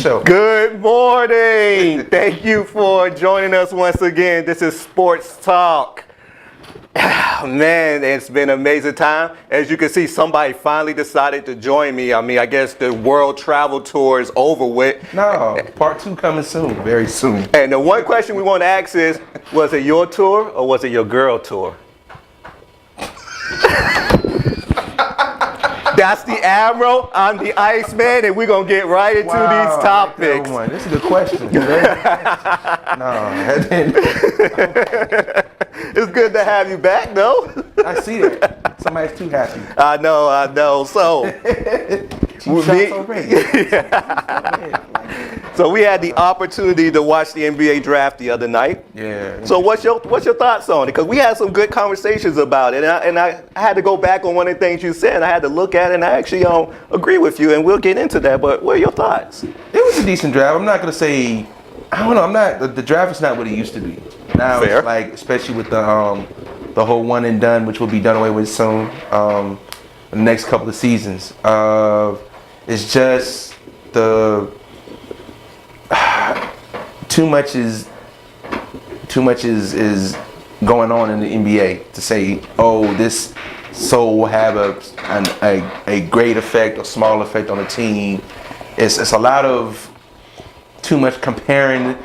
show. Good morning. Thank you for joining us once again. This is Sports Talk. Man, it's been an amazing time. As you can see, somebody finally decided to join me. I mean, I guess the world travel tour is over with. No, part 2 coming soon, very soon. And the one question we want to ask is, was it your tour or was it your girl tour? That's the Admiral, I'm the Iceman, and we're going to get right into these topics. That's a good question. It's good to have you back, though. I see that. Somebody's too happy. I know. So, so we had the opportunity to watch the NBA draft the other night. Yeah. So what's your thoughts on it? Because we had some good conversations about it, and I had to go back on one of the things you said. I had to look at it, and I actually agree with you, and we'll get into that. But what are your thoughts? It was a decent draft. I'm not gonna say. I don't know. The draft is not what it used to be. Now Fair. It's like, especially with the whole one and done, which will be done away with soon. The next couple of seasons. It's just too much is going on in the NBA to say, oh, this will have a great effect or small effect on the team. It's a lot of too much comparing.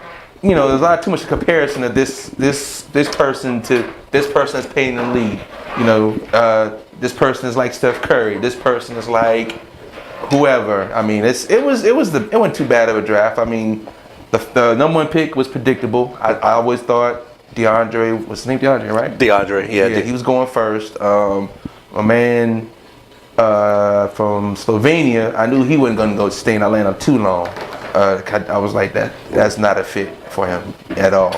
There's a lot too much comparison of this person to this person that's playing in the league. This person is like Steph Curry. This person is like whoever. I mean, it wasn't too bad of a draft. I mean, the number one pick was predictable. I always thought DeAndre, what's his name? DeAndre, right? DeAndre, yeah. He was going first. A man from Slovenia, I knew he wasn't going to go stay in Atlanta too long. I was like, that's not a fit for him at all.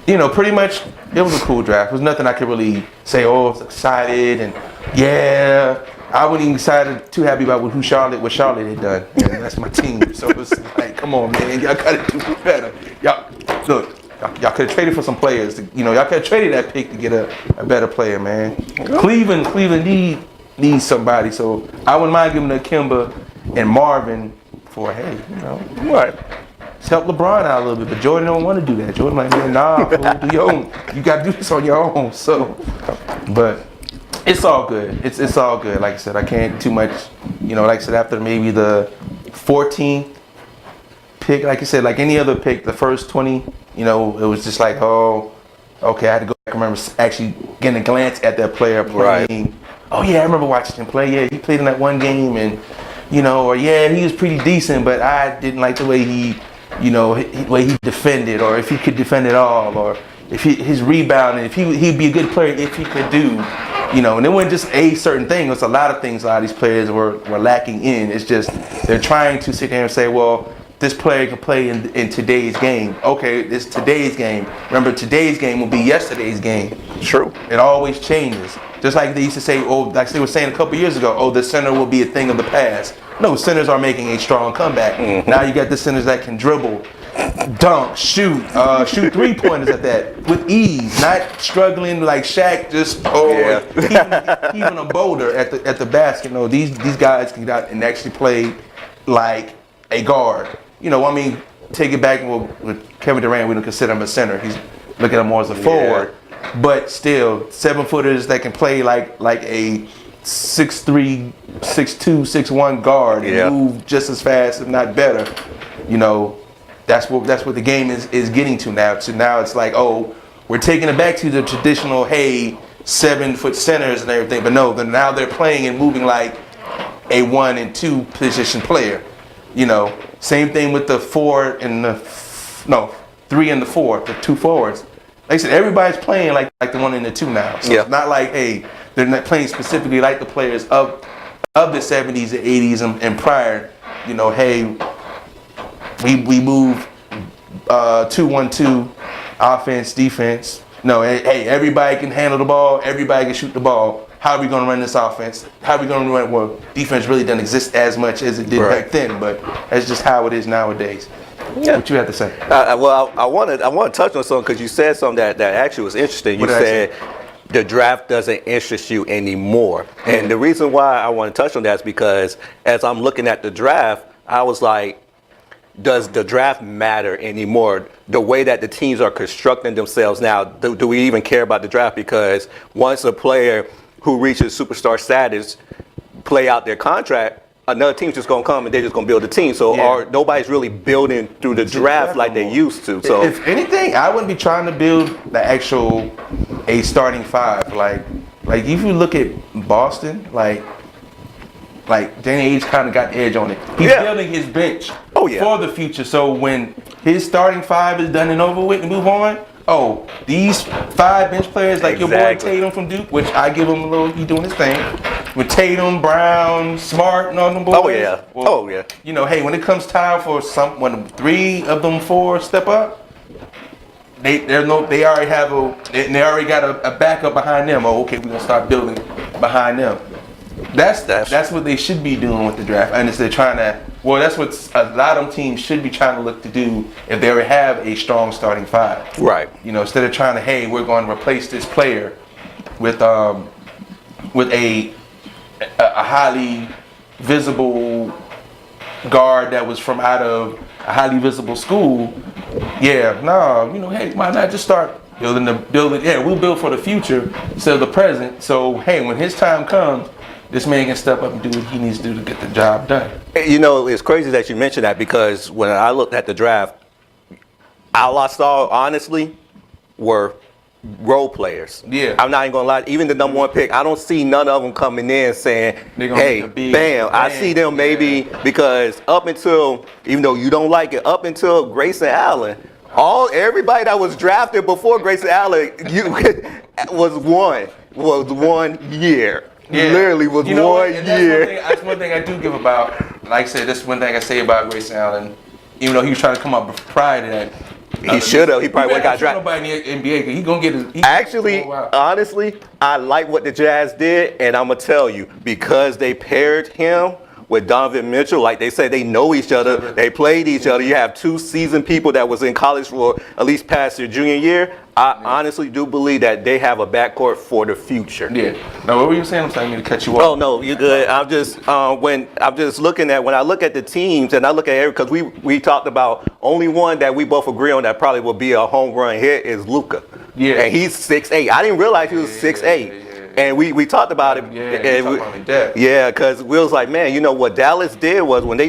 Pretty much, it was a cool draft. There was nothing I could really say, oh, I was excited, and yeah, I wasn't even too happy about what Charlotte had done. And that's my team. So it was like, come on, man, y'all gotta do better. Y'all could have traded for some players. Y'all could have traded that pick to get a better player, man. Cleveland needs somebody. So I wouldn't mind giving Kemba and Marvin for, hey, Right. Just help LeBron out a little bit, but Jordan don't want to do that. Jordan like, man, nah, fool, do your own. You got to do this on your own. So, but it's all good. It's all good. Like I said, I can't too much. Like I said, after maybe the 14th pick, like I said, like any other pick, the first 20, it was just like, oh, okay. I had to go back and remember actually getting a glance at that player playing. Right. Oh yeah, I remember watching him play. Yeah, he played in that one game, and or yeah, he was pretty decent, but I didn't like the way he defended, or if he could defend at all, or if his rebounding, if he'd be a good player if he could do, and it wasn't just a certain thing. It was a lot of things a lot of these players were lacking in. It's just they're trying to sit there and say, well, this player can play in today's game. Okay, it's today's game. Remember, today's game will be yesterday's game. True. It always changes. Just like they used to say, like they were saying a couple years ago, oh, the center will be a thing of the past. No, centers are making a strong comeback. Mm-hmm. Now you got the centers that can dribble, dunk, shoot 3-pointers at that with ease, not struggling like Shaq, just even a boulder at the basket. No, these guys can get out and actually play like a guard. Take it back with Kevin Durant, we don't consider him a center. He's looking at him more as a forward. But still, 7-footers that can play like a 6'3", 6'2", 6'1" guard and move just as fast, if not better. That's what the game is getting to now. So now it's like, oh, we're taking it back to the traditional, 7-foot centers and everything. But no, now they're playing and moving like a 1 and 2 position player. Same thing with the 3 and the 4, the 2 forwards. Like I said, everybody's playing like the 1 and the 2 now. So it's not like, they're not playing specifically like the players of the 70s and 80s and prior. We move 2-1-2, offense, defense. No, everybody can handle the ball. Everybody can shoot the ball. How are we going to run this offense? How are we going to run? Well, defense really doesn't exist as much as it did back then, but that's just how it is nowadays. Yeah. What you have to say? Well, I want to touch on something because you said something that actually was interesting. You said the draft doesn't interest you anymore. And the reason why I want to touch on that is because as I'm looking at the draft, I was like, does the draft matter anymore? The way that the teams are constructing themselves now, do we even care about the draft? Because once a player who reaches superstar status play out their contract, another team's just gonna come and they're just gonna build a team. So nobody's really building through the draft like they used to. So if anything, I wouldn't be trying to build a starting five. Like if you look at Boston, like Danny Ainge kind of got the edge on it. He's building his bench for the future. So when his starting five is done and over with and move on, these 5 bench players like your boy Tatum from Duke, which I give him a little, he doing his thing. With Tatum, Brown, Smart, and all them boys. You know, hey, when it comes time for when 3 of them 4 step up, they already got a backup behind them. Oh, okay, we're gonna start building behind them. That's what they should be doing with the draft. And they're trying to. Well, that's what a lot of them teams should be trying to look to do if they already have a strong starting 5. Right. You know, instead of trying to, hey, we're going to replace this player with a highly visible guard that was from out of a highly visible school. Hey, why not just start building? We'll build for the future instead of the present. So, hey, when his time comes, this man can step up and do what he needs to do to get the job done. You know, it's crazy that you mentioned that, because when I looked at the draft, all I saw, honestly, were role players. Yeah. I'm not even gonna lie. Even the number 1 pick, I don't see none of them coming in saying, "Hey, bam." I see them maybe because up until, even though you don't like it, up until Grayson Allen, everybody that was drafted before Grayson Allen, was 1 year. Yeah. Literally was 1 year. That's one thing I do give about. Like I said, that's one thing I say about Grayson Allen. Even though he was trying to come up prior to that. He should have. He probably would have got drafted. Nobody in the NBA. He gonna get his. Actually, honestly, I like what the Jazz did, and I'm gonna tell you, because they paired him with Donovan Mitchell. Like they said, they know each other. They played each other. You have 2 seasoned people that was in college for at least past their junior year. I honestly do believe that they have a backcourt for the future. Yeah. Now, what were you saying? I'm sorry, I need to cut you off. Oh no, you're good. I'm just when I look at the teams and I look at because we talked about only one that we both agree on that probably will be a home run hit is Luka. Yeah. And he's 6'8". I didn't realize he was 6'8". Yeah. And we talked about it. Yeah, because we was like, man, you know what Dallas did was when they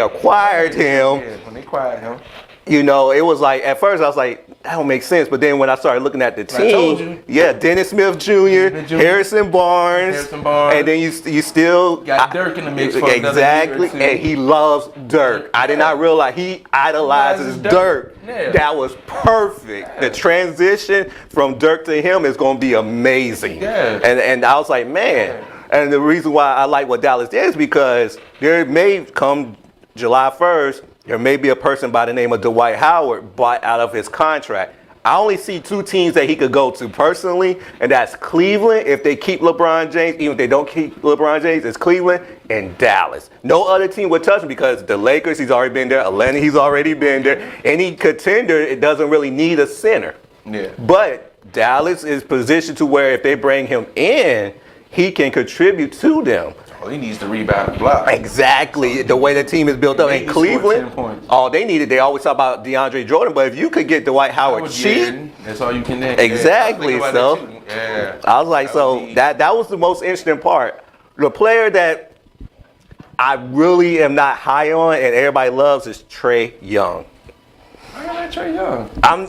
acquired him. Yeah, when they acquired him. You know, it was like, at first I was like, that don't make sense. But then when I started looking at the team, Dennis Smith Jr., Harrison Barnes, and then you still got Dirk in the mix for exactly, and he loves Dirk. I did not realize he idolizes Dirk. Yeah. That was perfect. Yeah. The transition from Dirk to him is going to be amazing. Yeah. And I was like, man. Yeah. And the reason why I like what Dallas did is because there may come July 1st, there may be a person by the name of Dwight Howard bought out of his contract. I only see 2 teams that he could go to personally, and that's Cleveland if they keep LeBron James. Even if they don't keep LeBron James, it's Cleveland and Dallas. No other team would touch him because the Lakers, he's already been there. Atlanta, he's already been there. Any contender, it doesn't really need a center. Yeah. But Dallas is positioned to where if they bring him in, he can contribute to them. He needs to rebound and block. Exactly. The way the team is built up. In Cleveland, all they needed, they always talk about DeAndre Jordan, but if you could get Dwight Howard cheap, that's all you can do. Exactly. Yeah, so I was like, that was the most interesting part. The player that I really am not high on and everybody loves is Trae Young. I like Trae Young. I'm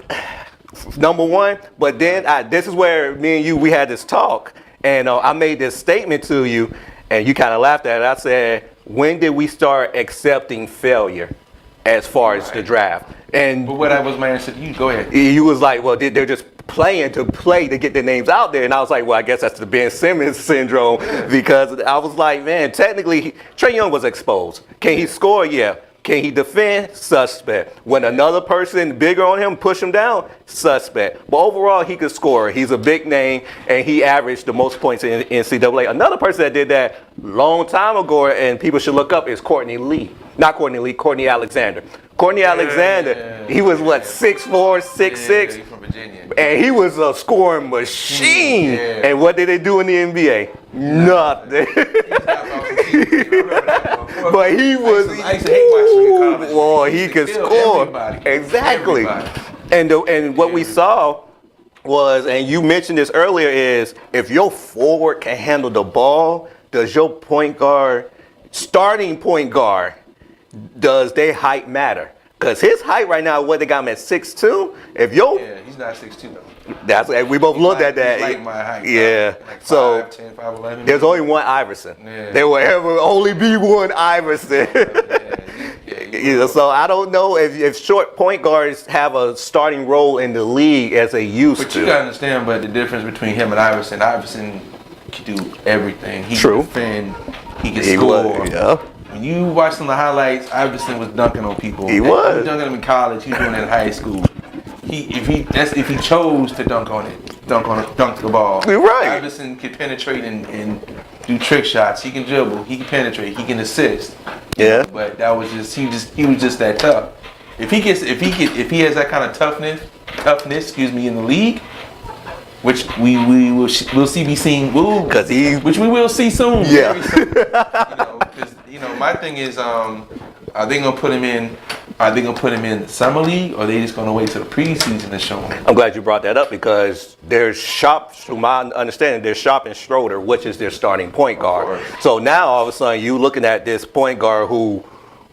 number 1, but then this is where me and you, we had this talk, and I made this statement to you, and you kind of laughed at it. I said, when did we start accepting failure as far as the draft? But what I was my answer to you, go ahead. You was like, well, they're just playing to play to get their names out there. And I was like, well, I guess that's the Ben Simmons syndrome, because I was like, man, technically, Trae Young was exposed. Can he score? Yeah. Can he defend? Suspect. When another person bigger on him push him down? Suspect. But overall, he could score. He's a big name, and he averaged the most points in NCAA. Another person that did that long time ago, and people should look up, is Courtney Lee. Not Courtney Lee, Courtney Alexander. Courtney Alexander, he was what, 6'4", 6'6"? Virginia. And he was a scoring machine. Yeah. And what did they do in the NBA? Nothing. But he was. I used to hate watching him in college. Boy, he could score. Everybody. Exactly. Everybody. And what we saw was, and you mentioned this earlier, is if your forward can handle the ball, does your starting point guard, does their height matter? Because his height right now, what they got him at 6'2". Yeah, he's not 6'2" though. That's we both looked at that. He's like my height. Yeah. Like 5'10", So 5'11". there's only one Iverson. Yeah. There will ever only be one Iverson. So I don't know if short point guards have a starting role in the league as they used But to. you gotta understand, but the difference between him and Iverson can do everything. He True. can defend. He can score. Yeah. When you watch some of the highlights, Iverson was dunking on people. He was. He was dunking them in college. He was doing it in high school. If he chose to dunk the ball. You're right. Iverson can penetrate and do trick shots. He can dribble. He can penetrate. He can assist. Yeah. But that was he was just that tough. If he has that kind of toughness, in the league, which we'll be seeing, which we will see soon. Yeah. Very soon. Because my thing is, are they gonna put him in? Are they gonna put him in the summer league, or are they just gonna wait till the preseason to show him? I'm glad you brought that up because to my understanding, there's Sharp and Schroeder, which is their starting point guard. So now all of a sudden you looking at this point guard who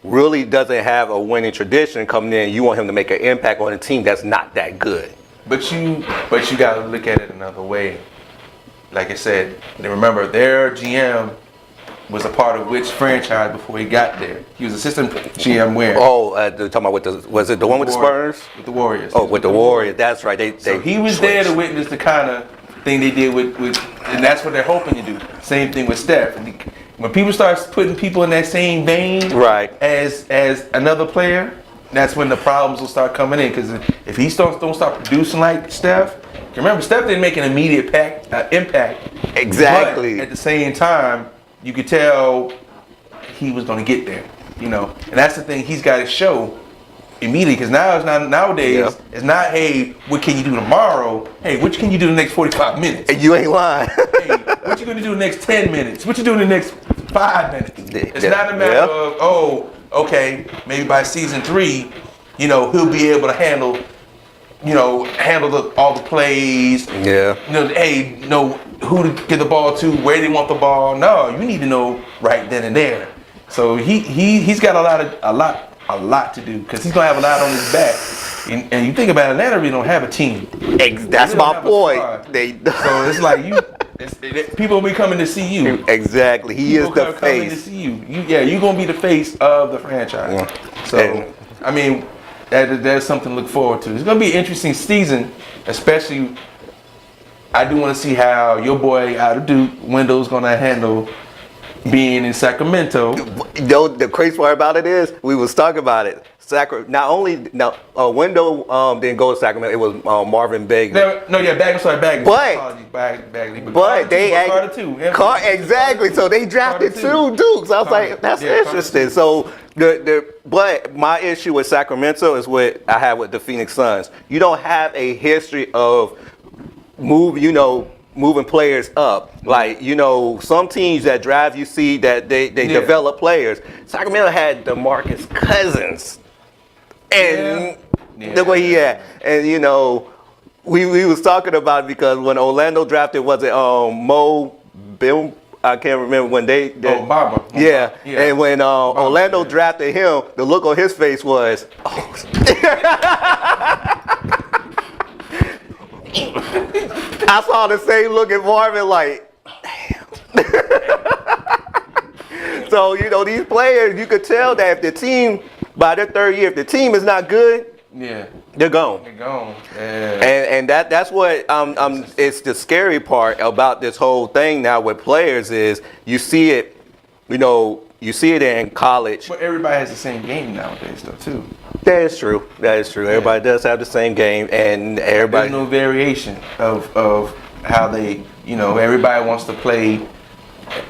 really doesn't have a winning tradition coming in. You want him to make an impact on a team that's not that good. But you gotta look at it another way. Like I said, remember their GM was a part of which franchise before he got there? He was assistant GM where? Oh, talking about was it the one with the Spurs? With the Warriors. Oh, with the Warriors. That's right. So he was there to witness the kind of thing they did with, and that's what they're hoping to do. Same thing with Steph. And when people start putting people in that same vein, right, as another player, that's when the problems will start coming in. Because if he don't start producing like Steph, remember Steph didn't make an immediate impact. Exactly. But at the same time, you could tell he was going to get there, and that's the thing he's got to show immediately. Because nowadays it's not, hey, what can you do tomorrow? Hey, what can you do the next 45 minutes? You ain't lying. Hey, what you going to do the next 10 minutes? What you doing the next 5 minutes? It's not a matter of, okay, maybe by season 3, he'll be able to handle all the plays. Yeah. Who to get the ball to, where they want the ball. No, you need to know right then and there. So he's got a lot to do because he's gonna have a lot on his back. And you think about Atlanta, really don't have a team. That's my point. So it's like people will be coming to see you. Exactly. He is the face. Coming to see you. You're gonna be the face of the franchise. Yeah. So there's something to look forward to. It's going to be an interesting season, especially. I do want to see how your boy out of Duke, Wendell's going to handle being in Sacramento. The crazy part about it is, we was talking about it. Wendell didn't go to Sacramento. It was Marvin Bagley. Bagley. But they Carter too. Exactly. So they drafted two Dukes. I was like, that's interesting. So but my issue with Sacramento is what I had with the Phoenix Suns. You don't have a history of moving players up. Like, some teams that drive, you see that they develop players. Sacramento had DeMarcus Cousins. And look what he had. And, we was talking about it because when Orlando drafted, was it Mo Bill? I can't remember when they Baba. Yeah. And when Orlando drafted him, the look on his face was, I saw the same look at Marvin like, damn. So, these players, you could tell that if the team, by their third year, if the team is not good, they're gone. Yeah. And that's what it's the scary part about this whole thing now with players is you see it, you see it in college. But everybody has the same game nowadays, though, too. That is true. Everybody does have the same game, and everybody. There's no variation of how they, everybody wants to play.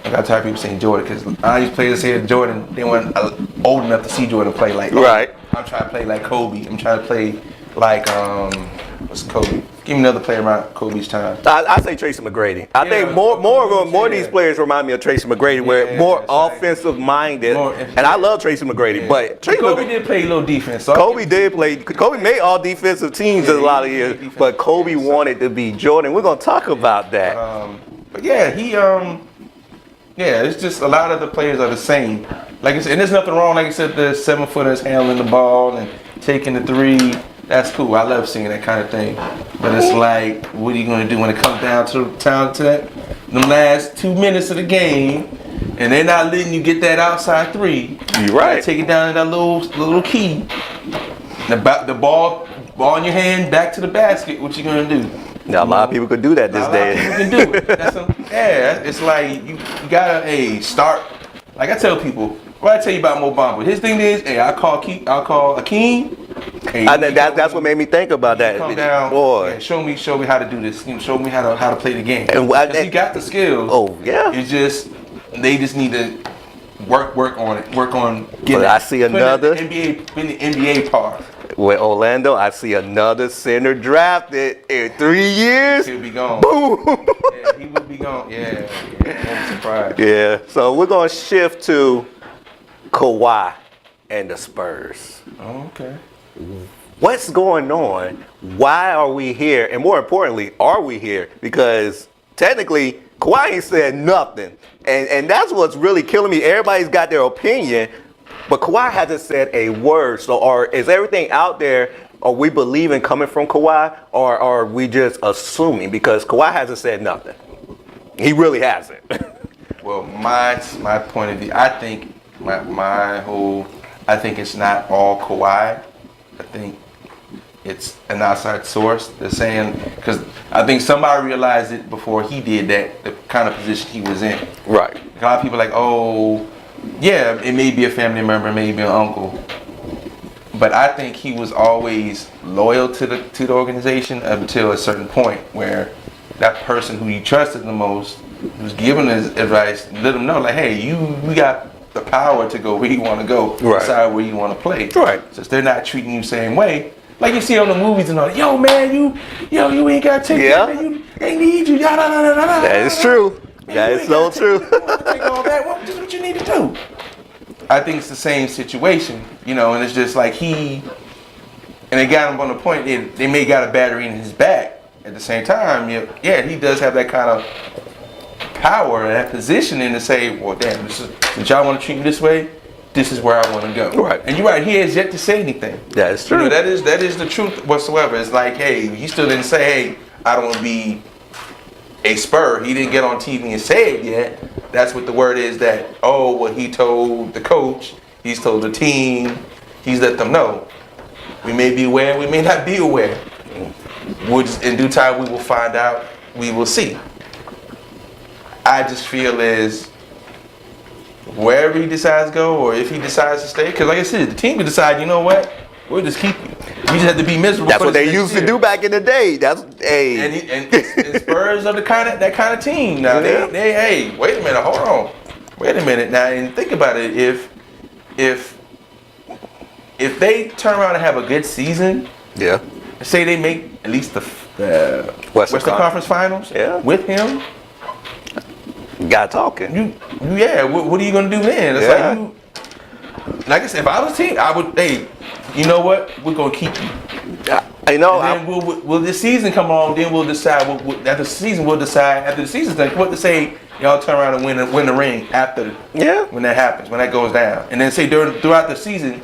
I got tired of people saying Jordan because all these players here, Jordan, they weren't old enough to see Jordan play like. Right. I'm trying to play like Kobe. I'm trying to play like was Kobe. Give me another player around Kobe's time. I say Tracy McGrady. I think more of these players remind me of Tracy McGrady, where more offensive minded. And I love Tracy McGrady, but Kobe did play a little defense. So Kobe made all defensive teams in a lot of years, but Kobe wanted to be Jordan. We're gonna talk about that. But yeah, it's just a lot of the players are the same. Like I said, and there's nothing wrong. Like I said, the 7-footers handling the ball and taking the three. That's cool. I love seeing that kind of thing. But it's like, what are you going to do when it comes down to that, the last 2 minutes of the game, and they're not letting you get that outside three? You're right. Take it down to that little key. The ball in your hand, back to the basket. What you going to do? Now, a lot of people could do that this day. A lot of people can do it. It's like you gotta start. Like I tell people, what I tell you about Mo Bamba. His thing is, I call Akeem. That's what made me think about that. Come down, boy. Show me how to do this. Show me how to play the game. And he got the skills. Oh yeah. It's just they just need to work on it. Work on getting. But I see another NBA part. With Orlando, I see another center drafted in 3 years. He'll be gone. Boom. Yeah, he will be gone. Yeah. I'm surprised. Yeah. So we're gonna shift to Kawhi and the Spurs. Oh, okay. What's going on? Why are we here? And more importantly, are we here? Because technically, Kawhi ain't said nothing. And that's what's really killing me. Everybody's got their opinion, but Kawhi hasn't said a word. So is everything out there, are we believing coming from Kawhi, or are we just assuming? Because Kawhi hasn't said nothing. He really hasn't. Well, my point of view, I think I think it's not all Kawhi. I think it's an outside source. They're saying, because I think somebody realized it before he did that, the kind of position he was in. Right. A lot of people are like, oh, yeah, it may be a family member, maybe an uncle. But I think he was always loyal to the organization until a certain point where that person who you trusted the most, who's giving his advice, let him know, like, hey, you got the power to go where you want to go, right. Decide where you want to play. Right. Since they're not treating you the same way, like you see on the movies and all, yo man, you ain't got to take that, man, they need you, That is true. That is so true. Take all that. What you need to do? I think it's the same situation, and it's just like and they got him on the point. They may got a battery in his back. At the same time, he does have that kind of power, that positioning to say, well, damn, since y'all want to treat me this way, this is where I want to go. Right. And you're right, he has yet to say anything. That is true. That is the truth whatsoever. It's like, hey, he still didn't say, hey, I don't want to be a Spur. He didn't get on TV and say it yet. That's what the word is, that, he told the coach, he's told the team, he's let them know. We may be aware, we may not be aware. In due time, we will find out, we will see. I just feel is wherever he decides to go, or if he decides to stay, because like I said, the team can decide, you know what, we'll just keep you. You just have to be miserable. That's what they used to do back in the day. That's and Spurs are that kind of team. Now they hey, wait a minute, hold on, wait a minute now, and think about it. If they turn around and have a good season, say they make at least the Western Conference Finals, with him. Got talking. What are you gonna do then? It's like I said, if I was a team, I would. Hey, you know what? We're gonna keep you. And then will this season come on? Then we'll decide. After the season, we'll decide. After the season's done, what to say? Y'all turn around and win the ring after. When that happens, when that goes down, and then say throughout the season,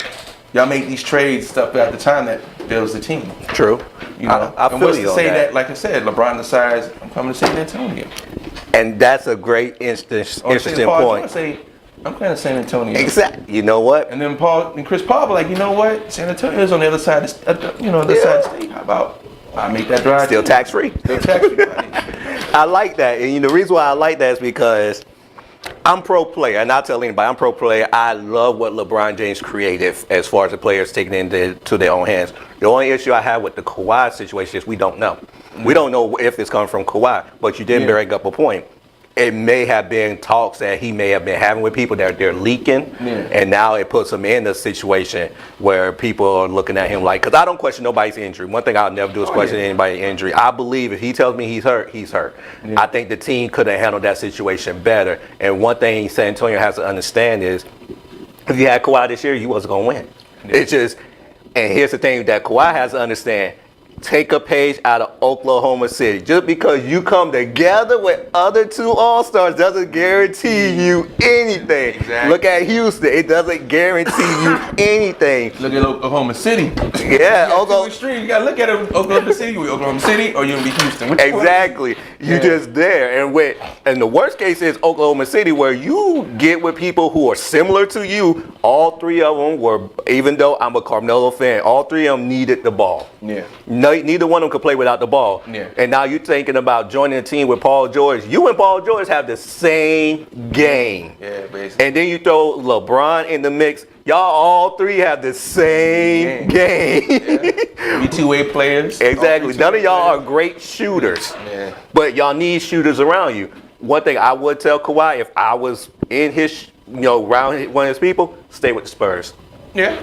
y'all make these trades stuff at the time that builds the team. True. I feel you on that. Like I said, LeBron decides I'm coming to San Antonio. And that's a great interesting point. I'm kind of San Antonio. Exactly. You know what? And then Chris Paul be like, you know what? San Antonio is on the other side of side of the state. How about I make that drive? Still tax free. Still tax free. I like that. And the reason why I like that is because I'm pro player, and I'll tell anybody, I'm pro player. I love what LeBron James created as far as the players taking it into their own hands. The only issue I have with the Kawhi situation is we don't know. We don't know if it's coming from Kawhi, but you did bring up a point. it may have been talks that he may have been having with people that they're leaking, and now it puts him in a situation where people are looking at him like, because I don't question nobody's injury. One thing I'll never do is question anybody's injury. I believe if he tells me he's hurt, he's hurt. Yeah. I think the team could have handled that situation better. And one thing San Antonio has to understand is, if you had Kawhi this year, you wasn't going to win. Yeah. It's just, and here's the thing that Kawhi has to understand. Take a page out of Oklahoma City. Just because you come together with other two All-Stars doesn't guarantee you anything. Exactly. Look at Houston. It doesn't guarantee you anything. Look at Oklahoma City. Yeah. You got to look at Oklahoma City. You Oklahoma City or you going to be Houston. Exactly. You just there. And the worst case is Oklahoma City, where you get with people who are similar to you. All three of them were, even though I'm a Carmelo fan, all three of them needed the ball. Yeah. Neither one of them could play without the ball. Yeah. And now you're thinking about joining a team with Paul George. You and Paul George have the same game. Yeah, basically. And then you throw LeBron in the mix. Y'all all three have the same game. Yeah. We two-way players. Exactly. None of y'all are great shooters. Yeah. But y'all need shooters around you. One thing I would tell Kawhi, if I was in his, around one of his people, stay with the Spurs. Yeah.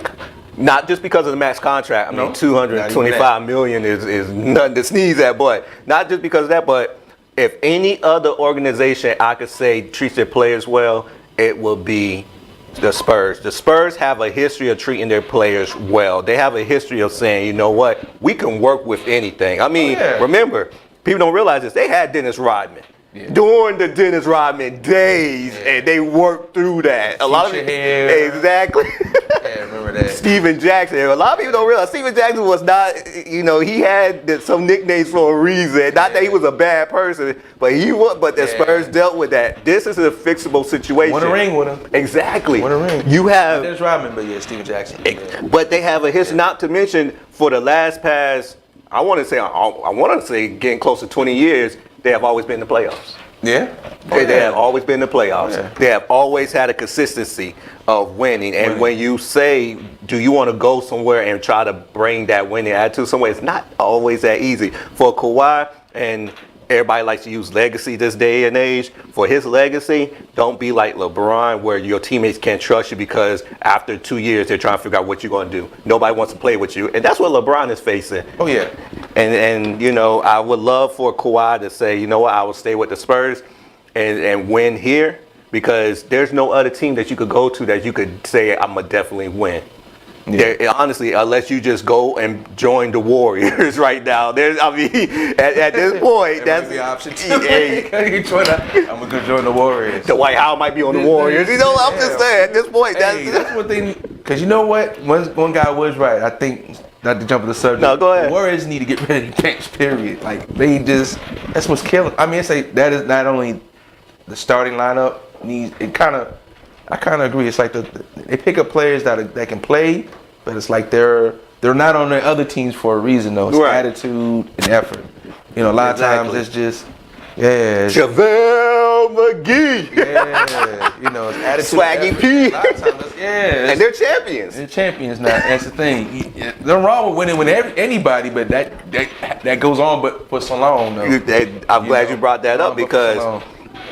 Not just because of the max contract. I mean, $225 million is nothing to sneeze at, but not just because of that, but if any other organization I could say treats their players well, it will be the Spurs. The Spurs have a history of treating their players well. They have a history of saying, you know what, we can work with anything. I mean, remember, people don't realize this. They had Dennis Rodman. Yeah. During the Dennis Rodman days, and they worked through that. A lot of exactly. Yeah, remember that. Steven Jackson. A lot of people don't realize Steven Jackson was not. He had some nicknames for a reason. Not that he was a bad person, but he was. But the Spurs dealt with that. This is a fixable situation. Won a ring with him. Exactly. Won a ring. You have Dennis Rodman, but Steven Jackson. But they have a history. Not to mention for the last past, I want to say getting close to 20 years. They have always been in the playoffs. Yeah. They have always been in the playoffs. Yeah. They have always had a consistency of winning. And when you say, do you want to go somewhere and try to bring that winning attitude somewhere, it's not always that easy. For Kawhi, and everybody likes to use legacy this day and age. For his legacy, don't be like LeBron, where your teammates can't trust you because after 2 years, they're trying to figure out what you're going to do. Nobody wants to play with you. And that's what LeBron is facing. Oh, yeah. And I would love for Kawhi to say, you know what, I will stay with the Spurs and win here, because there's no other team that you could go to that you could say, I'm going to definitely win. Yeah. Honestly, unless you just go and join the Warriors right now. At this point, that's the option. I'm gonna join the Warriors. Dwight Howard might be on the Warriors. I'm just saying at this point. That's what they. Because you know what, one guy was right. I think, not to jump to the subject. No, go ahead. The Warriors need to get rid of the bench. Period. Like that's what's killing. I mean, that is not only the starting lineup needs. I kind of agree. It's like they pick up players that can play, but it's like they're not on the other teams for a reason though. It's attitude and effort. A lot of times it's just JaVale McGee. It's attitude. Swaggy P. A lot of times and they're champions. They're champions now. That's the thing. They're wrong with winning with anybody, but that goes on but for so long though. I'm glad you brought that up, because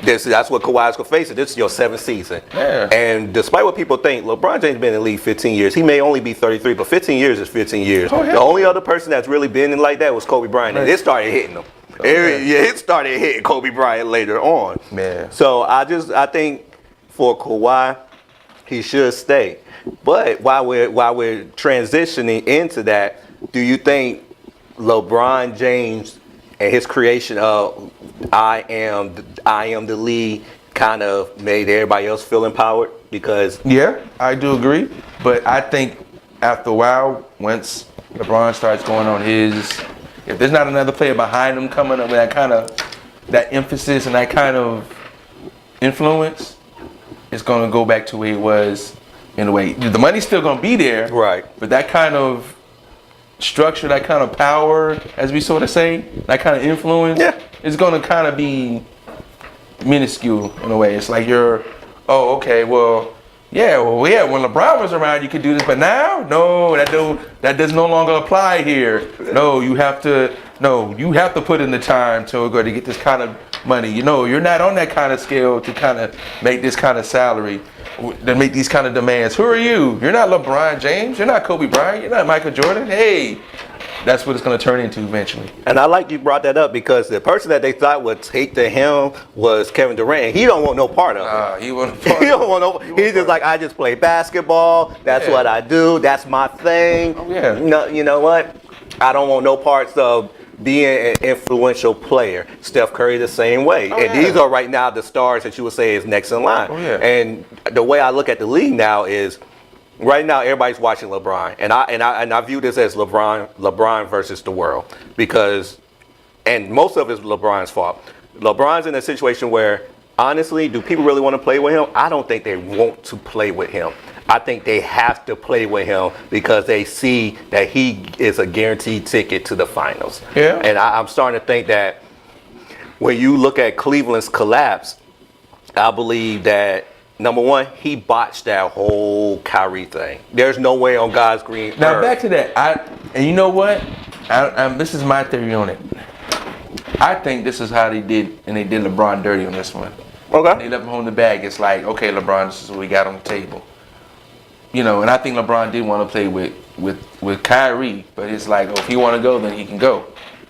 that's what Kawhi's going to face. This is your 7th season. Yeah. And despite what people think, LeBron James been in the league 15 years. He may only be 33, but 15 years is 15 years. Oh, yeah. The only other person that's really been in like that was Kobe Bryant. And it started hitting him. It started hitting Kobe Bryant later on. Man. So I think for Kawhi, he should stay. But while we're transitioning into that, do you think LeBron James and his creation of I am the league kind of made everybody else feel empowered? Because I do agree, but I think after a while, once LeBron starts going on if there's not another player behind him coming up with that emphasis and that kind of influence, it's going to go back to where it was in a way. The money's still going to be there, right? But that kind of structure, that kind of power, as we sort of say, that kind of influence, is going to kind of be minuscule in a way. It's like when LeBron was around, you could do this, but now, no, that does no longer apply here. No, you have to No, you have to put in the time to go to get this kind of money. You know, you're not on that kind of scale to kind of make this kind of salary, to make these kind of demands. Who are you? You're not LeBron James. You're not Kobe Bryant. You're not Michael Jordan. Hey, that's what it's going to turn into eventually. And I like you brought that up because the person that they thought would take to him was Kevin Durant. He don't want no part of it. He won't. He don't want no. He's just like, I just play basketball. That's what I do. That's my thing. Oh, yeah. No, you know what? I don't want no parts of being an influential player. Steph Curry the same way. And these are right now the stars that you would say is next in line. Oh, yeah. And the way I look at the league now is, right now everybody's watching LeBron, and I view this as LeBron versus the world, because, and most of it is LeBron's fault. LeBron's in a situation where, honestly, do people really want to play with him? I don't think they want to play with him. I think they have to play with him because they see that he is a guaranteed ticket to the finals. Yeah. And I'm starting to think that when you look at Cleveland's collapse, I believe that, number one, he botched that whole Kyrie thing. There's no way on God's green earth. Now back to that. And you know what? This is my theory on it. I think this is how they did, and they did LeBron dirty on this one. Okay. They left him on the bag. It's like, okay, LeBron, this is what we got on the table. You know, and I think LeBron did want to play with Kyrie, but it's like, oh, if he want to go, then he can go.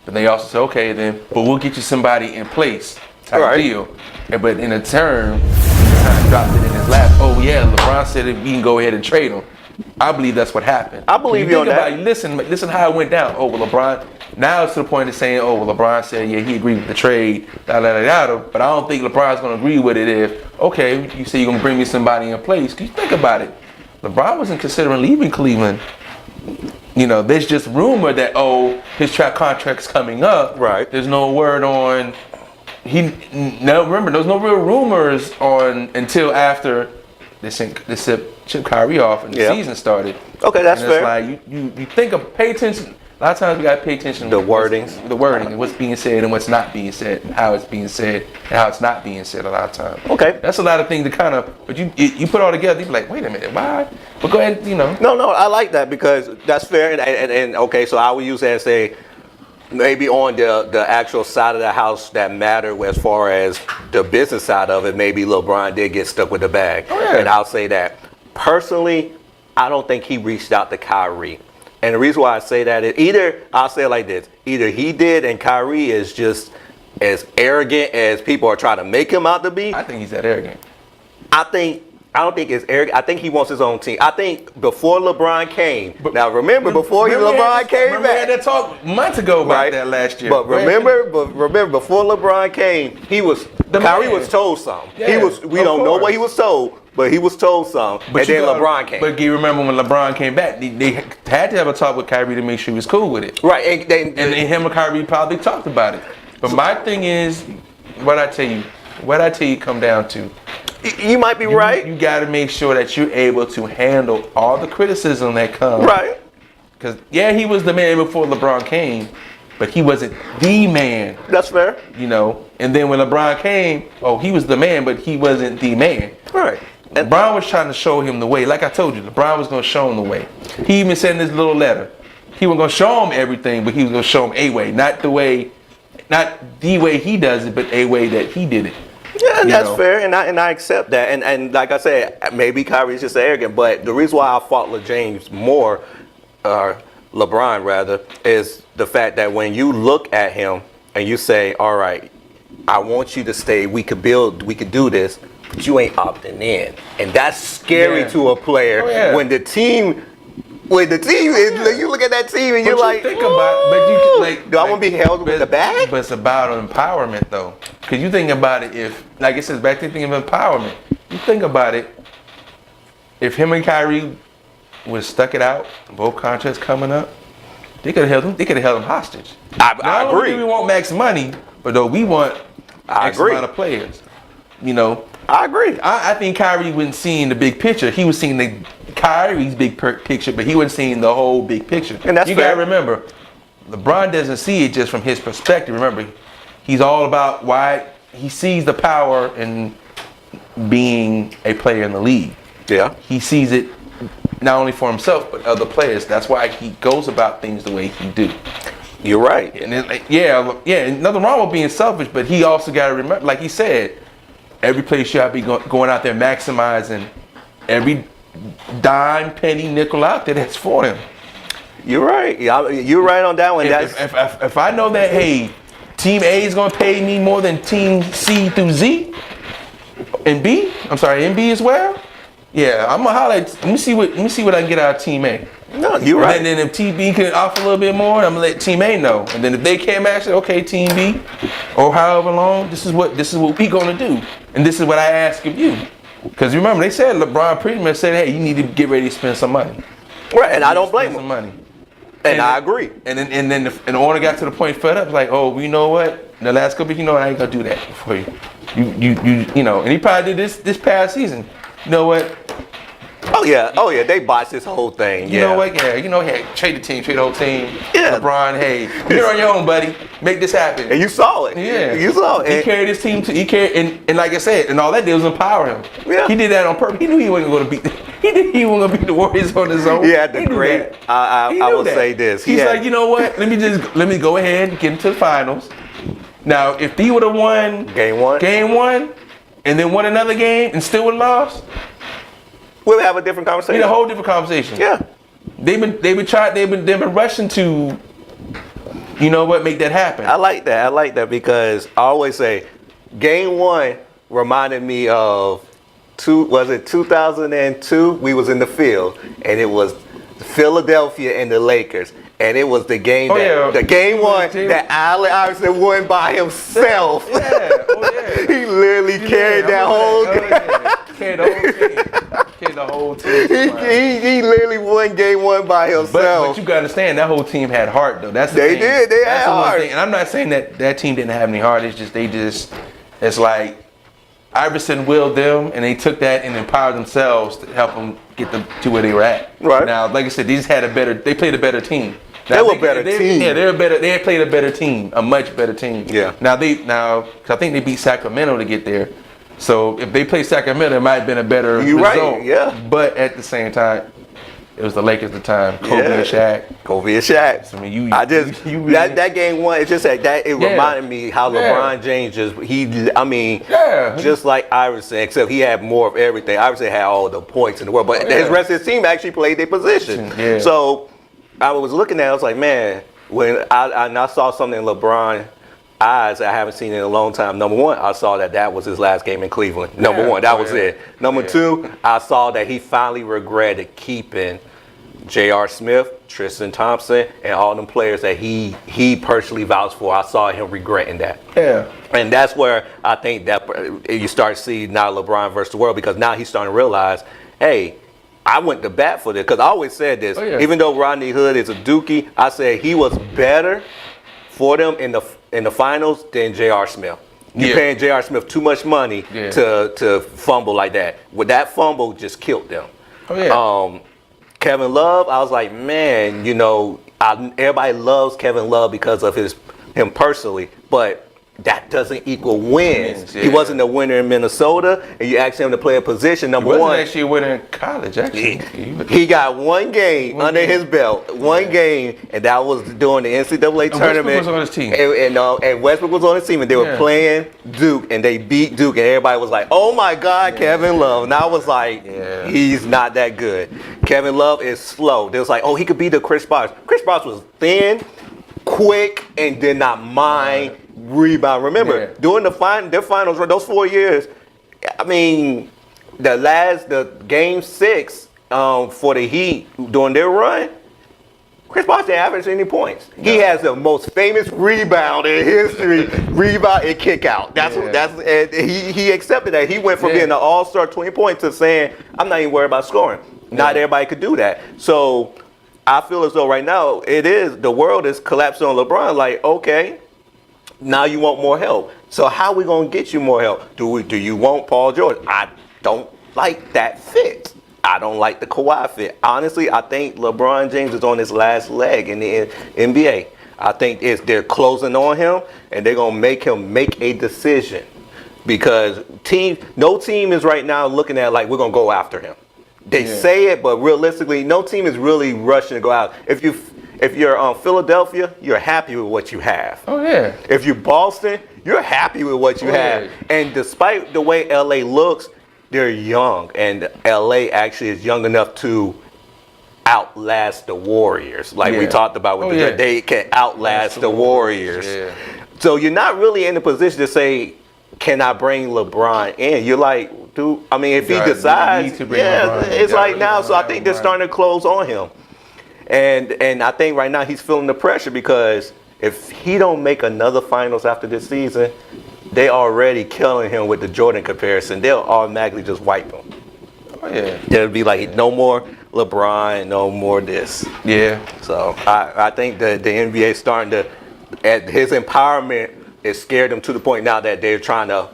But they also said, okay, then, but we'll get you somebody in place type deal. But in a turn, kind of dropped it in his lap. Oh yeah, LeBron said that we can go ahead and trade him. I believe that's what happened. I believe you on that. Listen how it went down. Oh well, LeBron. Now it's to the point of saying, oh well, LeBron said yeah he agreed with the trade. But I don't think LeBron's gonna agree with it if okay you say you're gonna bring me somebody in place. Cause you think about it, LeBron wasn't considering leaving Cleveland. You know, there's just rumor that his contract's coming up. Right. There's no word on. Remember, there was no real rumors on until after they shipped Kyrie off and the season started. Okay, that's and fair. It's like you think of pay attention. A lot of times we gotta pay attention to the wording, and what's being said and what's not being said, and how it's being said and how it's not being said. A lot of times. Okay, that's a lot of things to kind of. But you put all together, you be like, wait a minute, why? But go ahead, you know. No, I like that because that's fair. And okay, so I would use that and say, maybe on the actual side of the house that mattered as far as the business side of it, maybe LeBron did get stuck with the bag. Oh, yeah. And I'll say that. Personally, I don't think he reached out to Kyrie. And the reason why I say that is I'll say it like this. Either he did and Kyrie is just as arrogant as people are trying to make him out to be. I think he's that arrogant. I don't think it's arrogant. I think he wants his own team. I think before LeBron came. Now remember, before LeBron came back. We had that talk months ago about that last year. But remember, before LeBron came, Kyrie was told something. Yeah, we don't know what he was told, but he was told something. And then LeBron came. But you remember when LeBron came back, they had to have a talk with Kyrie to make sure he was cool with it. Right. And him and Kyrie probably talked about it. But my thing is, what I tell you come down to. You might be right. You got to make sure that you're able to handle all the criticism that comes. Right. Because, he was the man before LeBron came, but he wasn't the man. That's fair. You know, and then when LeBron came, he was the man, but he wasn't the man. Right. And LeBron was trying to show him the way. Like I told you, LeBron was going to show him the way. He even said in his little letter, he wasn't going to show him everything, but he was going to show him a way. Not the way he does it, but a way that he did it. Yeah, and that's fair, and I accept that. And like I said, maybe Kyrie's just arrogant, but the reason why I fought LeBron rather, is the fact that when you look at him and you say, all right, I want you to stay, we could do this, but you ain't opting in. And that's scary to a player when the team is, you look at that team and you're like, think about it, but do I want to be held with the bag? But it's about empowerment though. Because you think about it, if, like it says back to thinking of empowerment, you think about it, if him and Kyrie was stuck it out, both contracts coming up, they could have held him hostage. I agree. We want max money, but though we want X amount of players. You know, I agree. I think Kyrie wasn't seeing the big picture. He was seeing Kyrie's big picture, but he wasn't seeing the whole big picture. And that's you gotta remember, LeBron doesn't see it just from his perspective. Remember, he's all about why he sees the power in being a player in the league. Yeah. He sees it not only for himself but other players. That's why he goes about things the way he do. You're right. And then, and nothing wrong with being selfish, but he also got to remember, like he said, every place should be going out there maximizing every dime, penny, nickel out there that's for him. You're right. You're right on that one. If I know that, hey, Team A is going to pay me more than Team C through Z and B, and B as well. Yeah, I'm gonna holler. Let me see what I can get out of Team A. No, you're right. And then if Team B can offer a little bit more, I'm gonna let Team A know. And then if they can't match it, okay, Team B, or however long, this is what we gonna do, and this is what I ask of you. Because remember, they said LeBron pretty much said, hey, you need to get ready to spend some money. Right, and I don't blame him. Some money. And I agree. And then the owner got to the point fed up, like, oh, you know what? The last couple, I ain't gonna do that for you. You know, and he probably did this past season. You know what? Oh yeah, they botched this whole thing. You know what? Yeah, hey, trade the whole team. Yeah. LeBron, hey, you're on your own, buddy. Make this happen. And you saw it. Yeah. You saw it. He carried his team and like I said, and all that did was empower him. Yeah. He did that on purpose. He knew he wasn't going to beat. He knew he wasn't going to beat the Warriors on his own. He had the great. I will say this. He's like, you know what? Let me go ahead and get into the finals. Now, if he would have won game one, and then won another game and still would have lost, we'll have a different conversation. A whole different conversation. Yeah. They've been rushing to, make that happen. I like that because I always say, game one reminded me of 2002? We was in the field and it was Philadelphia and the Lakers. And it was the game the game one that Allen Iverson won by himself. He literally carried that whole game. Carried the whole team. He literally won game one by himself. But you gotta understand, that whole team had heart though. That's the they thing. did. They had heart. And I'm not saying that team didn't have any heart. It's like Iverson willed them, and they took that and empowered themselves to help them get them to where they were at. Right. Now, like I said, they played a better team. They were a better team. Yeah, they had played a better team, a much better team. Yeah. Now, cause I think they beat Sacramento to get there. So if they played Sacramento, it might have been a better result. Right, yeah. But at the same time, it was the Lakers at the time. Kobe and Shaq. I mean, that game one. It's just like that. It reminded me how LeBron James just like Iverson, except he had more of everything. Iverson had all the points in the world, but his rest of his team actually played their position. Yeah. So I was looking at it, I was like, man, when I saw something in LeBron's eyes I haven't seen in a long time. Number one, I saw that was his last game in Cleveland. Number one, that was it. Number two, I saw that he finally regretted keeping J.R. Smith, Tristan Thompson, and all them players that he personally vouched for. I saw him regretting that. Yeah. And that's where I think that you start to see now LeBron versus the world, because now he's starting to realize, hey, I went to bat for this. Because I always said this, even though Rodney Hood is a dookie, I said he was better for them in the finals than J.R. Smith. You're paying J.R. Smith too much money to fumble like that. With that fumble, just killed them. Kevin Love, I was like, man, everybody loves Kevin Love because of him personally, but that doesn't equal wins. He wasn't a winner in Minnesota, and you asked him to play a position. Number one, wasn't actually a winner in college. Actually, he got one game under his belt, one game, and that was during the NCAA tournament. Westbrook was on his team, and Westbrook was on his team, and they were playing Duke, and they beat Duke, and everybody was like, "Oh my God, Kevin Love!" And I was like, "He's not that good. Kevin Love is slow." They was like, "Oh, he could be the Chris Bosh." Chris Bosh was thin, quick, and did not mind rebound. Remember, during their finals, those 4 years, I mean, the game 6 for the Heat during their run, Chris Bosh didn't average any points. He has the most famous rebound in history, rebound and kick out. And he accepted that. He went from being an all-star 20 points to saying, I'm not even worried about scoring. Not everybody could do that. So I feel as though right now the world is collapsing on LeBron. Like, okay, now you want more help. So how are we going to get you more help? Do you want Paul George? I don't like that fit. I don't like the Kawhi fit. Honestly, I think LeBron James is on his last leg in the NBA. I think they're closing on him, and they're going to make him make a decision. Because no team is right now looking at like, we're going to go after him. They say it, but realistically, no team is really rushing to go out. If you're Philadelphia, you're happy with what you have. Oh yeah. If you're Boston, you're happy with what you have. Yeah. And despite the way LA looks, they're young, and LA actually is young enough to outlast the Warriors. Like we talked about with they can outlast the Warriors. Yeah. So you're not really in a position to say, can I bring LeBron in? You're like, dude, I mean, if he decides, it's like now. So I think they're starting to close on him. And I think right now he's feeling the pressure because if he don't make another finals after this season, they already killing him with the Jordan comparison. They'll automatically just wipe him. Oh yeah. They'll be like, no more LeBron, no more this. Yeah. So I think that the NBA is starting to, at his empowerment, it scared them to the point now that they're trying to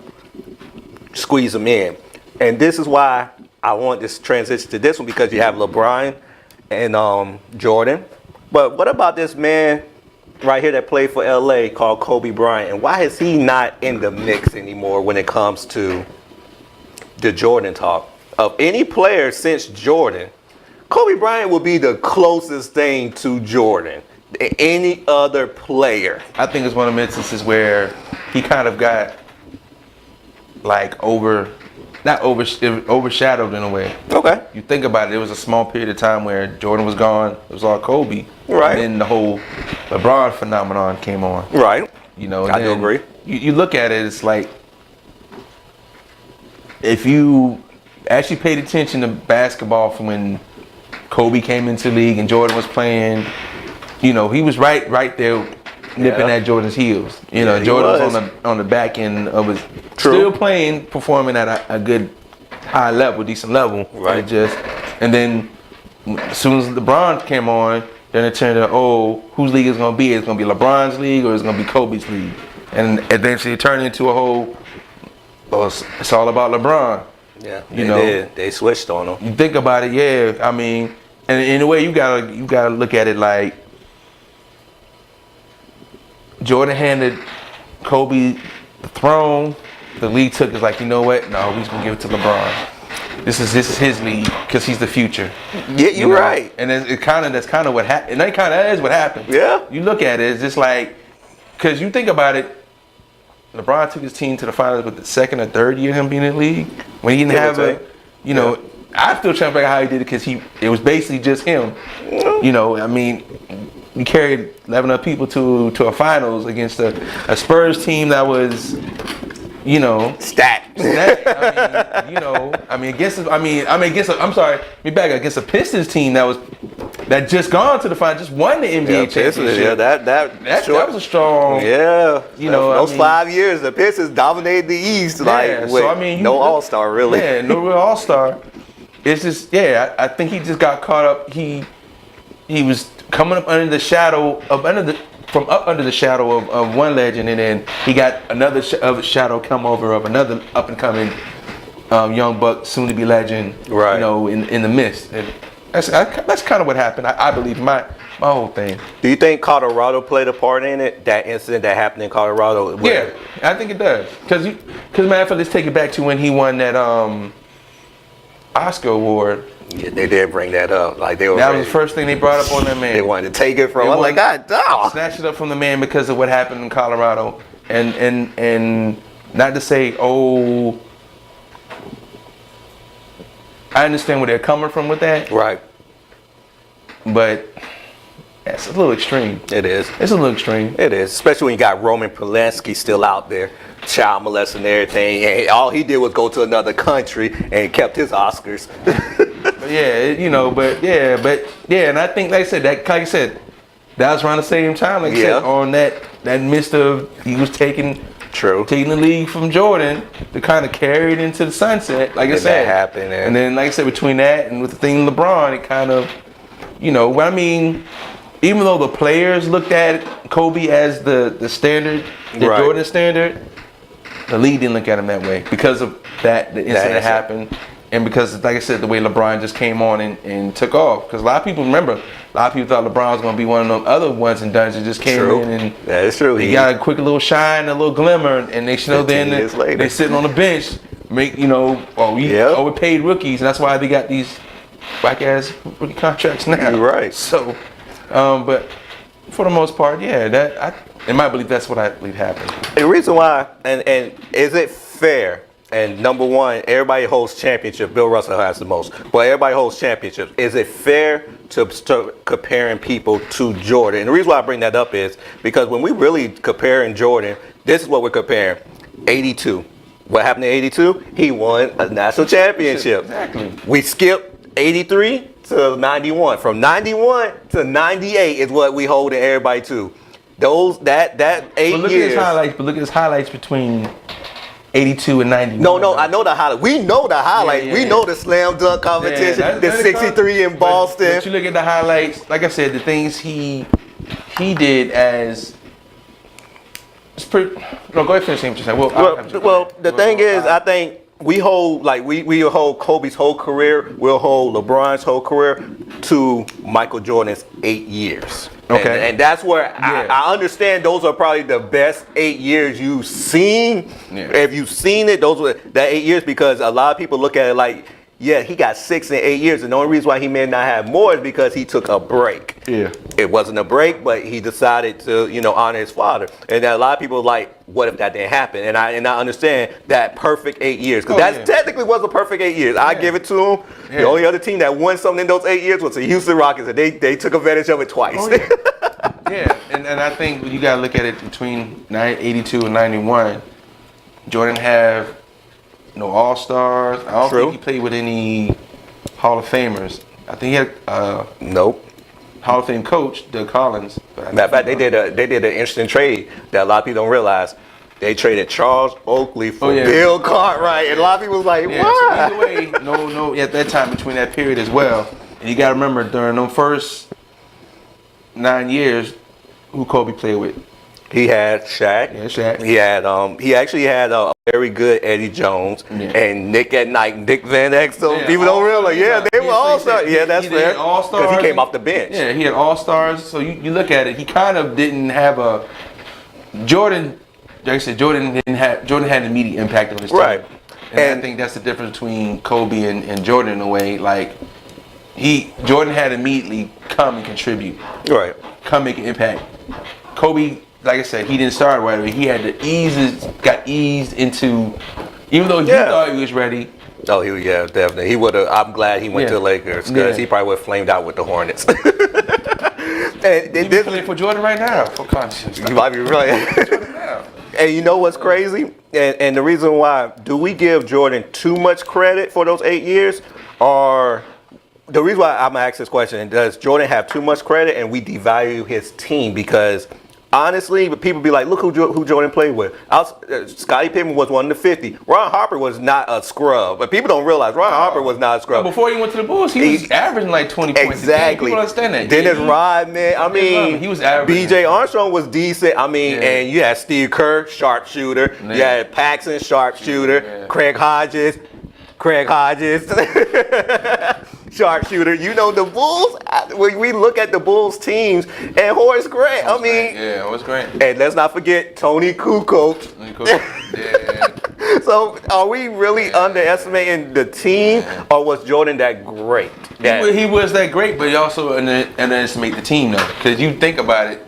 squeeze him in. And this is why I want this transition to this one, because you have LeBron and Jordan. But what about this man right here that played for LA called Kobe Bryant? And why is he not in the mix anymore when it comes to the Jordan talk? Of any player since Jordan, Kobe Bryant will be the closest thing to Jordan than any other player. I think it's one of the instances where he kind of got like overshadowed in a way. Okay. You think about it, it was a small period of time where Jordan was gone, it was all Kobe. Right. And then the whole LeBron phenomenon came on. Right. You know, I do agree. You look at it, it's like, if you actually paid attention to basketball from when Kobe came into the league and Jordan was playing, you know, he was right there nipping at Jordan's heels. You know, Jordan was on the back end of his still playing, performing at a good high level, decent level. Right. And then as soon as LeBron came on, then it turned to, whose league is gonna be? It's gonna be LeBron's league or it's gonna be Kobe's league? And eventually it turned into a whole, it's all about LeBron. Yeah, they switched on him. You think about it, I mean, and in a way you gotta look at it like Jordan handed Kobe the throne. The league took is like, you know what? No, we're just gonna give it to LeBron. This is his league because he's the future. Yeah, you're right. And that's kind of what happened. And that is what happened. Yeah. You look at it, it's just like, because you think about it, LeBron took his team to the finals with the second or third year of him being in the league. When he didn't have I'm still trying to figure out how he did it because it was basically just him. You know, I mean, we carried 11 other people to a finals against a Spurs team that was, you know, stacked. Against a Pistons team that just gone to the final, just won the NBA championship. Yeah, that was a strong. Yeah, those 5 years, the Pistons dominated the East. No All-Star really. Yeah, no real All-Star. It's just I think he just got caught up. He was coming up under the shadow of under the shadow of one legend, and then he got another shadow come over of another up and coming young buck, soon to be legend. Right. You know, in the midst. And that's kind of what happened. I believe my whole thing. Do you think Colorado played a part in it? That incident that happened in Colorado? Yeah, I think it does. Because matter of fact, let's take it back to when he won that Oscar award. Yeah, they did bring that up. Like that was the first thing they brought up on that man. They wanted to take it from him. Like, God damn. Snatch it up from the man because of what happened in Colorado. And not to say, I understand where they're coming from with that. Right. But it's a little extreme. It is. It's a little extreme. It is. Especially when you got Roman Polanski still out there, child molesting and everything. And all he did was go to another country and kept his Oscars. And I think, like I said, that was around the same time. Like I said, on that midst of he was taking the league from Jordan to kind of carry it into the sunset. Like I said, that happened, and then like I said, between that and with the thing with LeBron, it kind of, what I mean. Even though the players looked at Kobe as the standard, Jordan standard, the league didn't look at him that way because of the incident that happened, and because, like I said, the way LeBron just came on and took off. Because a lot of people thought LeBron was going to be one of them other ones and done just came in and that is true. He got a quick little shine, a little glimmer, and they they're sitting on the bench, we paid rookies, and that's why they got these whack ass rookie contracts now. You're right. So. But for the most part, yeah, in my belief, that's what I believe happened. The reason why, and is it fair? And number one, everybody holds championships. Bill Russell has the most, but everybody holds championships. Is it fair to start comparing people to Jordan? And the reason why I bring that up is because when we really comparing Jordan, this is what we're comparing. 82. What happened in 82? He won a national championship. Exactly. We skipped 83 to 91. From 91 to 98 is what we hold in everybody to. That 8 years. But look at his highlights between 82 and 91. No, I know the highlight. We know the highlight. We know the slam dunk competition, the 63 in Boston. But you look at the highlights, like I said, the things he did as it's pretty. No, go ahead and finish what you said. Well, the thing is, I think we hold we hold Kobe's whole career, we'll hold LeBron's whole career to Michael Jordan's 8 years. Okay. And that's where I understand those are probably the best 8 years you've seen. Yeah. If you've seen it, those were that 8 years, because a lot of people look at it like, yeah, he got 6 and 8 years, and the only reason why he may not have more is because he took a break. Yeah. It wasn't a break, but he decided to, honor his father. And a lot of people are like, what if that didn't happen? And I understand that perfect 8 years, because technically was a perfect 8 years. I give it to him. Yeah. The only other team that won something in those 8 years was the Houston Rockets, and they took advantage of it twice. Oh, yeah. Yeah, and I think you got to look at it between 82 and 91. Jordan have no All-Stars. I don't think he played with any Hall of Famers. I think he had nope. Hall of Fame coach Doug Collins. Matter of fact, they did an interesting trade that a lot of people don't realize. They traded Charles Oakley for Bill Cartwright, and a lot of people was like, "What?" So either way, no. At that time, between that period as well, and you got to remember during those first 9 years, who Kobe played with. He had Shaq. Yeah, Shaq. He had he actually had a very good Eddie Jones and Nick at Night, Dick Van Dyke. So people don't realize, they were all stars. Yeah, that's fair. Because he came off the bench. Yeah, he had all stars. So you look at it, he kind of didn't have a Jordan. Like I said, Jordan had an immediate impact on his team. Right. And I think that's the difference between Kobe and Jordan in a way. Like Jordan had to immediately come and contribute. Right. Come make an impact. Kobe, like I said, he didn't start right away. He had to got eased into, even though he thought he was ready. Oh, definitely. He would have. I'm glad he went to the Lakers, because he probably would have flamed out with the Hornets. And he's playing for Jordan right now. For conscience. You might be right. And you know what's crazy? And the reason why, do we give Jordan too much credit for those 8 years? Or the reason why I'm going to ask this question, does Jordan have too much credit and we devalue his team? Because honestly, people be like, look who Jordan played with. Scottie Pippen was one of the 50. Ron Harper was not a scrub. But people don't realize Ron Harper was not a scrub. Before he went to the Bulls, he was averaging like 20 points. Exactly. People understand that. Dennis Rodman. I mean, he was averaging. B.J. Armstrong was decent. I mean, and you had Steve Kerr, sharpshooter. You had Paxson, sharpshooter. Yeah. Craig Hodges. Sharpshooter. The Bulls, when we look at the Bulls teams, and Horace Grant, Horace Grant. And let's not forget Tony Kukoc. So are we really underestimating the team, or was Jordan that great? He was that great, but he also underestimate the team, though. Because you think about it,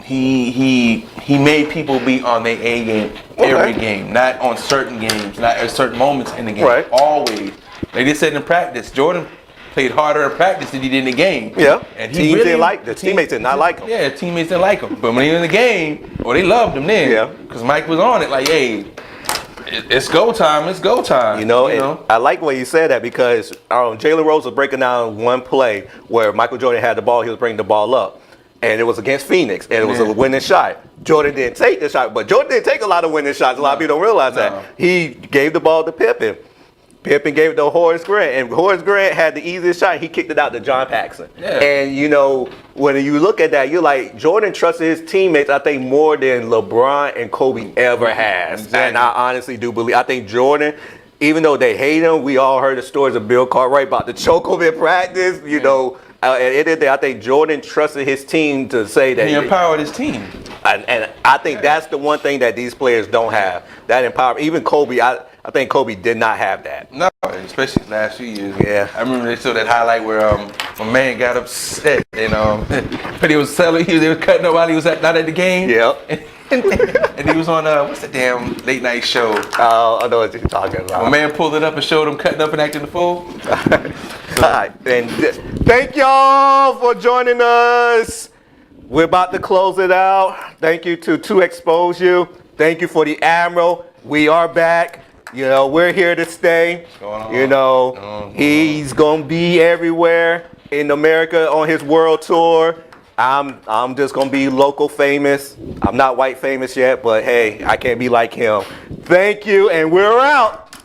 he made people be on their A game every game, not on certain games, not at certain moments in the game. Right. Always. Like they said in practice, Jordan played harder in practice than he did in the game. Yeah. And teams didn't like the teammates did not like him. Yeah, teammates didn't like him. But when he was in the game, they loved him then. Yeah. Because Mike was on it, like, hey, it's go time. It's go time. I like the way you said that, because Jalen Rose was breaking down one play where Michael Jordan had the ball. He was bringing the ball up. And it was against Phoenix, and it was a winning shot. Jordan didn't take the shot, but Jordan didn't take a lot of winning shots. A lot of people don't realize that. He gave the ball to Pippen. Pippen gave it to Horace Grant, and Horace Grant had the easiest shot. He kicked it out to John Paxson. Yeah. And, when you look at that, you're like, Jordan trusted his teammates, I think, more than LeBron and Kobe ever has. Exactly. And I honestly do believe, I think Jordan, even though they hate him, we all heard the stories of Bill Cartwright about the choke him in practice, At the end of the day, I think Jordan trusted his team to say that he empowered his team. And I think that's the one thing that these players don't have. That empowerment. Even Kobe, I think Kobe did not have that. No, especially the last few years. Yeah. I remember they showed that highlight where my man got upset and but he was they were cutting up while he was not at the game. Yep. And he was on what's the damn late night show? I know what you're talking about. My man pulled it up and showed him cutting up and acting the fool. All right. And thank y'all for joining us. We're about to close it out. Thank you to Expose You. Thank you for the Admiral. We are back. We're here to stay. He's gonna be everywhere in America on his world tour. I'm just gonna be local famous. I'm not white famous yet, but hey, I can't be like him. Thank you, and we're out.